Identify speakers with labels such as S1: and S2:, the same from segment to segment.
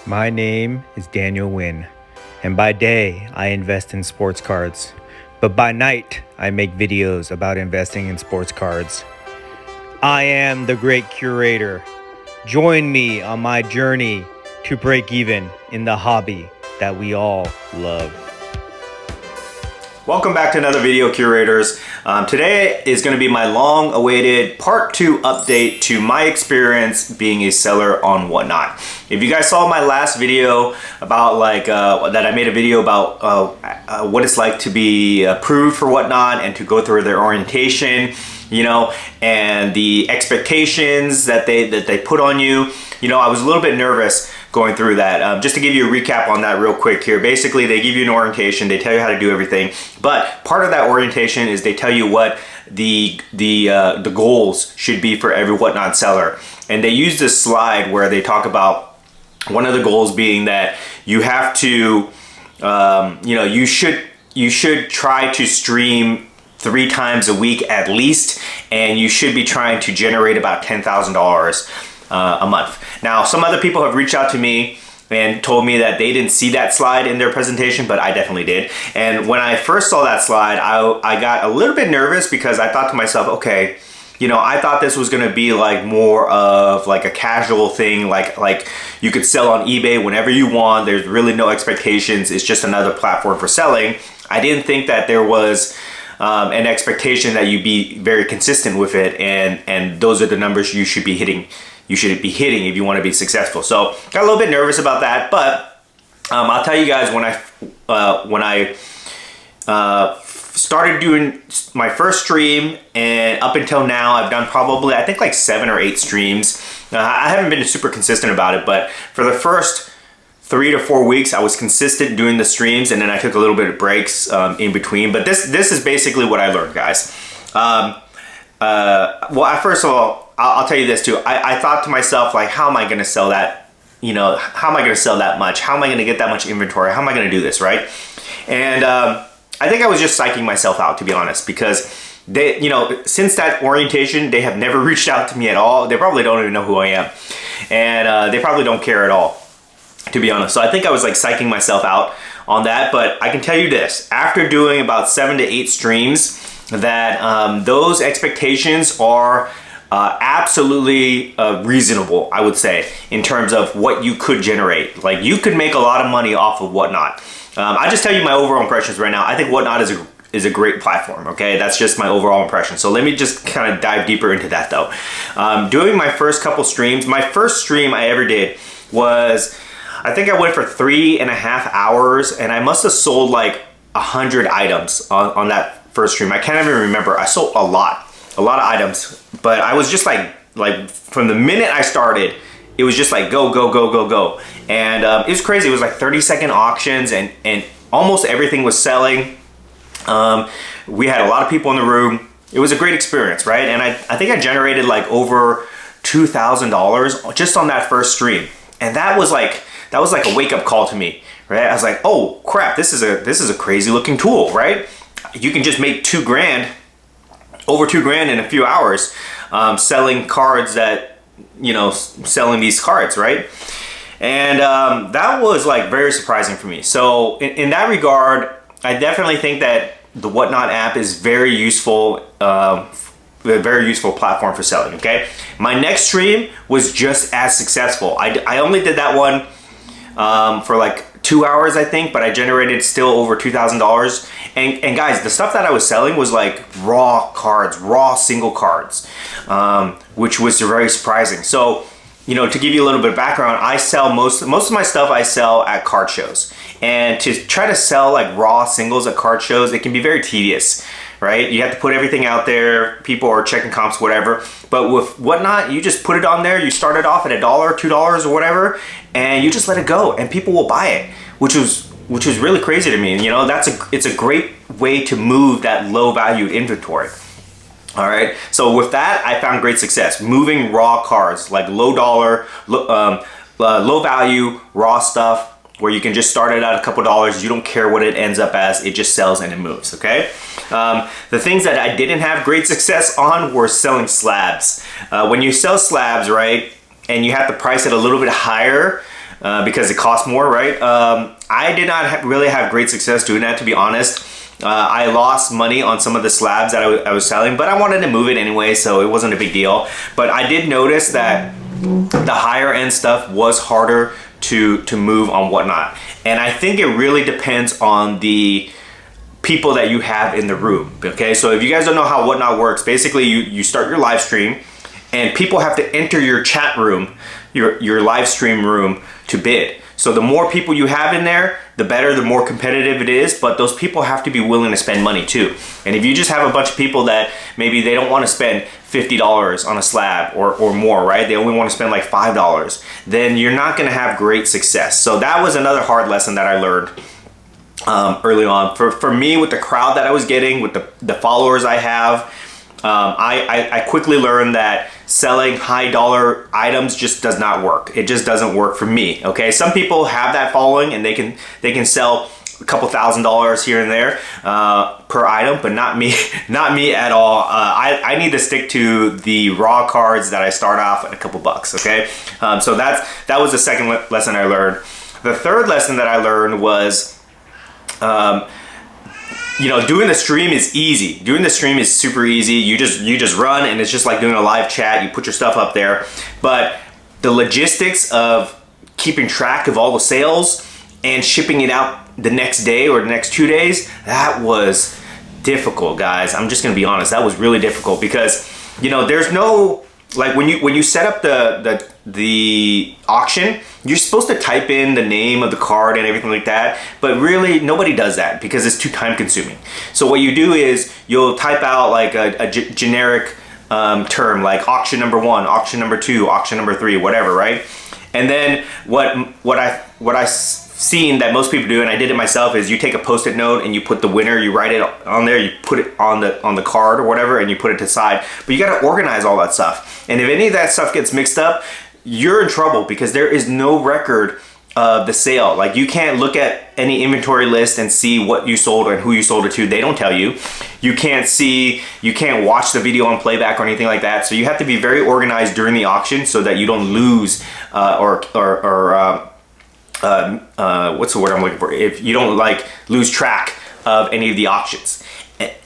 S1: My name is Daniel Wynn, and by day I invest in sports cards, but by night I make videos about investing in sports cards. I am the great curator. Join me on my journey to break even in the hobby that we all love.
S2: Welcome back to another video, curators. Today is going to be my long-awaited part 2 update to my experience being a seller on Whatnot. If you guys saw my last video about that I made a video about what it's like to be approved for Whatnot and to go through their orientation, and the expectations that they put on you. I was a little bit nervous going through that. Just to give you a recap on that real quick here. Basically, they give you an orientation, they tell you how to do everything, but part of that orientation is they tell you what the goals should be for every Whatnot seller. And they use this slide where they talk about one of the goals being that you have to, you should try to stream 3 times a week at least, and you should be trying to generate about $10,000 a month. Now, some other people have reached out to me and told me that they didn't see that slide in their presentation, but I definitely did. And when I first saw that slide, I got a little bit nervous because I thought to myself, okay, I thought this was gonna be like more of like a casual thing, like you could sell on eBay whenever you want. There's really no expectations. It's just another platform for selling. I didn't think that there was an expectation that you'd be very consistent with it, and those are the numbers you should be hitting. You should be hitting if you want to be successful. So got a little bit nervous about that, but I'll tell you guys when I started doing my first stream, and up until now I've done probably I think like 7 or 8 streams. I haven't been super consistent about it, but for the first 3 to 4 weeks I was consistent doing the streams, and then I took a little bit of breaks in between. But this is basically what I learned, guys. Well, first of all, I'll tell you this too. I thought to myself, like, how am I going to sell that? How am I going to sell that much? How am I going to get that much inventory? How am I going to do this, right? And I think I was just psyching myself out, to be honest, because they, since that orientation, they have never reached out to me at all. They probably don't even know who I am, and they probably don't care at all, to be honest. So I think I was like psyching myself out on that. But I can tell you this: after doing about 7 to 8 streams, that those expectations are absolutely reasonable, I would say, in terms of what you could generate. Like, you could make a lot of money off of Whatnot. I just tell you my overall impressions right now. I think Whatnot is a great platform, okay? That's just my overall impression. So let me just kind of dive deeper into that though. Doing my first couple streams, my first stream I ever did was, I think I went for 3.5 hours, and I must have sold like 100 items on that first stream. I can't even remember. I sold a lot of items, but I was just like from the minute I started, it was just like go, go, go, go, go. And it was crazy. It was like 30-second auctions, and almost everything was selling. We had a lot of people in the room. It was a great experience, right? And I think I generated like over $2,000 just on that first stream. And that was like a wake-up call to me, right? I was like, oh crap, this is a crazy looking tool, right? You can just make over $2 grand in a few hours, selling cards selling these cards, right? And that was like very surprising for me. So in that regard, I definitely think that the Whatnot app is very useful, a very useful platform for selling, okay? My next stream was just as successful. I only did that one for like 2 hours, I think, but I generated still over $2,000. And guys, the stuff that I was selling was like raw cards, raw single cards, which was very surprising. So, to give you a little bit of background, I sell most of my stuff I sell at card shows. And to try to sell like raw singles at card shows, it can be very tedious, right? You have to put everything out there. People are checking comps, whatever. But with Whatnot, you just put it on there. You start it off at $1, $2 or whatever, and you just let it go, and people will buy it, which was really crazy to me. It's a great way to move that low valued inventory. All right. So with that, I found great success moving raw cards, like low value raw stuff, where you can just start it at a couple dollars. You don't care what it ends up as. It just sells and it moves. Okay. The things that I didn't have great success on were selling slabs. When you sell slabs, right, and you have to price it a little bit higher, because it costs more, right? I did not really have great success doing that, to be honest. I lost money on some of the slabs that I was selling, but I wanted to move it anyway, so it wasn't a big deal. But I did notice that the higher end stuff was harder to move on Whatnot. And I think it really depends on the people that you have in the room, okay? So if you guys don't know how Whatnot works, basically you start your live stream and people have to enter your chat room, your live stream room to bid. So the more people you have in there, the better, the more competitive it is, but those people have to be willing to spend money too. And if you just have a bunch of people that maybe they don't want to spend $50 on a slab or more, right? They only want to spend like $5, then you're not going to have great success. So that was another hard lesson that I learned early on. For me, with the crowd that I was getting, with the followers I have, I quickly learned that selling high dollar items just does not work. It just doesn't work for me, okay? Some people have that following and they can sell a couple $1,000s here and there per item, but not me, not me at all. I need to stick to the raw cards that I start off at a couple bucks, okay? So that was the second lesson I learned. The third lesson that I learned was, you know, doing the stream is easy. Doing the stream is super easy. You just run and it's just like doing a live chat. You put your stuff up there. But the logistics of keeping track of all the sales and shipping it out the next day or the next 2 days, that was difficult, guys. I'm just gonna be honest. That was really difficult because, you know, there's no, like when you set up the auction, you're supposed to type in the name of the card and everything like that, but really nobody does that because it's too time consuming. So what you do is you'll type out like a generic term like auction number 1, auction number 2, auction number 3, whatever, right? And then what I seen that most people do, and I did it myself, is you take a post-it note and you put the winner, you write it on there, you put it on the card or whatever, and you put it to the side. But you gotta organize all that stuff. And if any of that stuff gets mixed up, you're in trouble because there is no record of the sale. Like you can't look at any inventory list and see what you sold and who you sold it to. They don't tell you. You can't watch the video on playback or anything like that. So you have to be very organized during the auction so that you don't lose what's the word I'm looking for? If you don't like lose track of any of the auctions.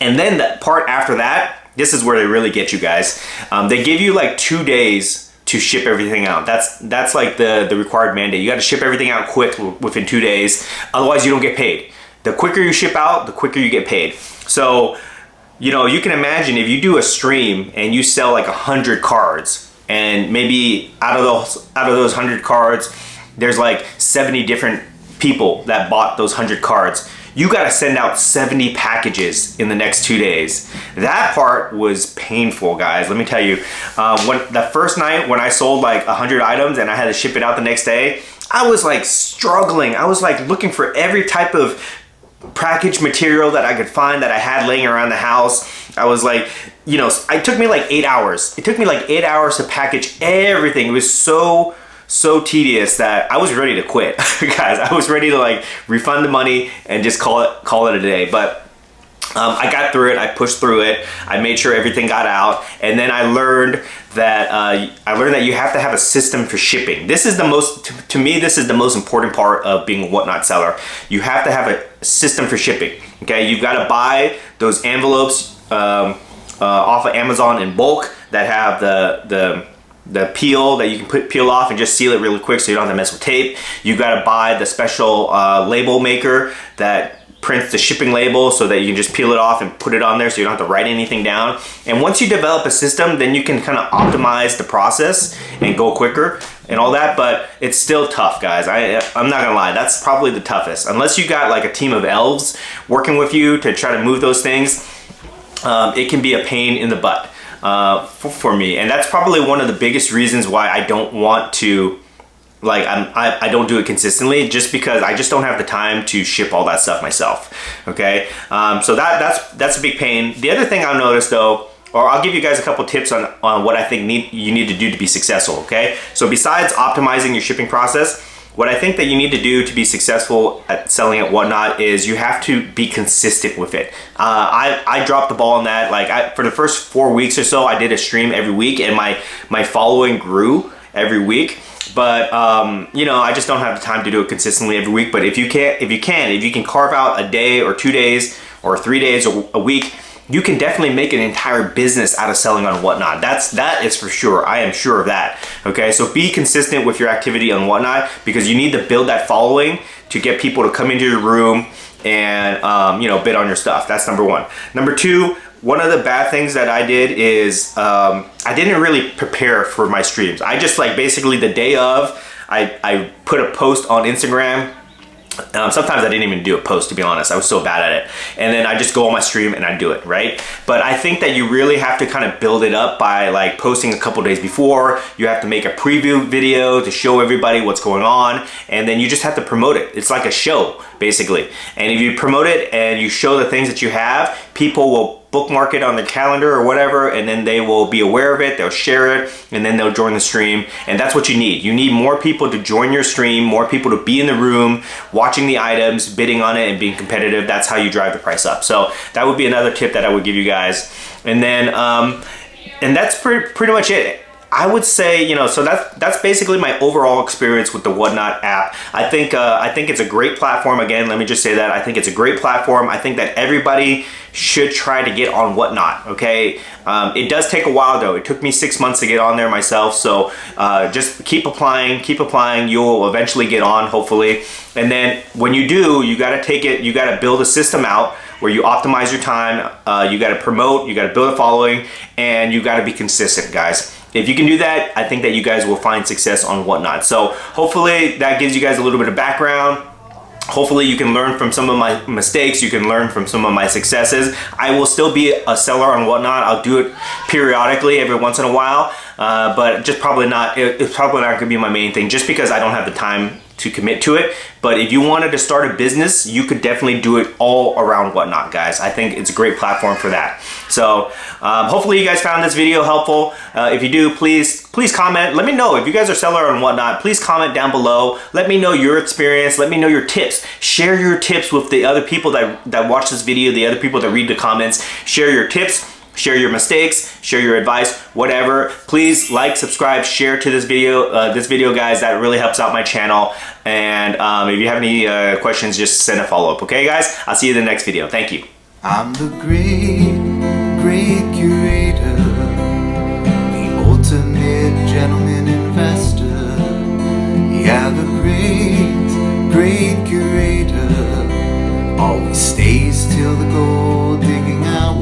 S2: And then the part after that, this is where they really get you guys. They give you like 2 days to ship everything out. That's like the required mandate. You got to ship everything out quick within 2 days. Otherwise you don't get paid. The quicker you ship out, the quicker you get paid. So, you know, you can imagine if you do a stream and you sell like 100 cards, and maybe out of those 100 cards, there's like 70 different people that bought those 100 cards. You gotta send out 70 packages in the next 2 days. That part was painful, guys. Let me tell you, the first night when I sold like 100 items and I had to ship it out the next day, I was like struggling. I was like looking for every type of package material that I could find that I had laying around the house. I was like, you know, it took me like 8 hours. It took me like 8 hours to package everything. It was so tedious that I was ready to quit, guys. I was ready to like refund the money and just call it a day. But I got through it. I pushed through it. I made sure everything got out, and then I learned that you have to have a system for shipping. This is to me, this is the most important part of being a Whatnot seller. You have to have a system for shipping. Okay, you've got to buy those envelopes off of Amazon in bulk that have the peel that you can peel off and just seal it really quick so you don't have to mess with tape. You got to buy the special label maker that prints the shipping label so that you can just peel it off and put it on there so you don't have to write anything down. And once you develop a system, then you can kind of optimize the process and go quicker and all that, but it's still tough, guys. I'm not gonna lie, that's probably the toughest. Unless you got like a team of elves working with you to try to move those things, it can be a pain in the butt. For me, and that's probably one of the biggest reasons why I don't want to, like, I don't do it consistently, just because I just don't have the time to ship all that stuff myself. Okay, so that's a big pain. The other thing I've noticed though, or I'll give you guys a couple tips on what I think you need to do to be successful. Okay, so besides optimizing your shipping process, what I think that you need to do to be successful at selling at Whatnot is you have to be consistent with it. I dropped the ball on that. Like for the first 4 weeks or so, I did a stream every week, and my following grew. every week. But you know, I just don't have the time to do it consistently every week. But if you can carve out a day or 2 days or 3 days or a week, you can definitely make an entire business out of selling on Whatnot. That is for sure. I am sure of that. Okay, so be consistent with your activity on Whatnot, because you need to build that following to get people to come into your room and you know, bid on your stuff. That's number one. Number two, one of the bad things that I did is I didn't really prepare for my streams. I just, like, basically the day of, I put a post on Instagram. Sometimes I didn't even do a post, to be honest. I was so bad at it. And then I just go on my stream and I do it, right? But I think that you really have to kind of build it up by, like, posting a couple days before. You have to make a preview video to show everybody what's going on, and then you just have to promote it. It's like a show, basically. And if you promote it and you show the things that you have, people will bookmark it on their calendar or whatever, and then they will be aware of it, they'll share it, and then they'll join the stream. And that's what you need. You need more people to join your stream, more people to be in the room, watching the items, bidding on it, and being competitive. That's how you drive the price up. So that would be another tip that I would give you guys. And then, and that's pretty much it. I would say, you know, so that's basically my overall experience with the Whatnot app. I think it's a great platform. Again, let me just say that I think it's a great platform. I think that everybody should try to get on Whatnot. Okay, it does take a while though. It took me 6 months to get on there myself. So just keep applying. You'll eventually get on, hopefully. And then when you do, you got to build a system out where you optimize your time. You got to promote. You got to build a following, and you got to be consistent, guys. If you can do that, I think that you guys will find success on Whatnot. So hopefully that gives you guys a little bit of background. Hopefully you can learn from some of my mistakes. You can learn from some of my successes. I will still be a seller on Whatnot. I'll do it periodically every once in a while, but just probably not. It's probably not going to be my main thing, just because I don't have the time to commit to it. But if you wanted to start a business, you could definitely do it all around Whatnot, guys. I think it's a great platform for that. So hopefully you guys found this video helpful. If you do, please comment. Let me know if you guys are seller on Whatnot. Please comment down below. Let me know your experience. Let me know your tips. Share your tips with the other people that watch this video, the other people that read the comments. Share your tips. Share your mistakes, share your advice, whatever. Please like, subscribe, share to this video, guys. That really helps out my channel. And if you have any questions, just send a follow-up. Okay, guys? I'll see you in the next video. Thank you.
S3: I'm the great curator, the ultimate gentleman investor. Yeah, the great curator always stays till the gold digging hour.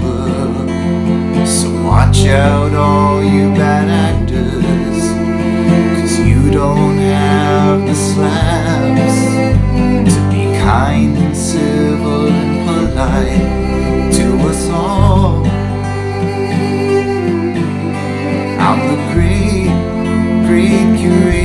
S3: So watch out, all you bad actors, 'cause you don't have the slabs to be kind and civil and polite to us all. I'm the great curator.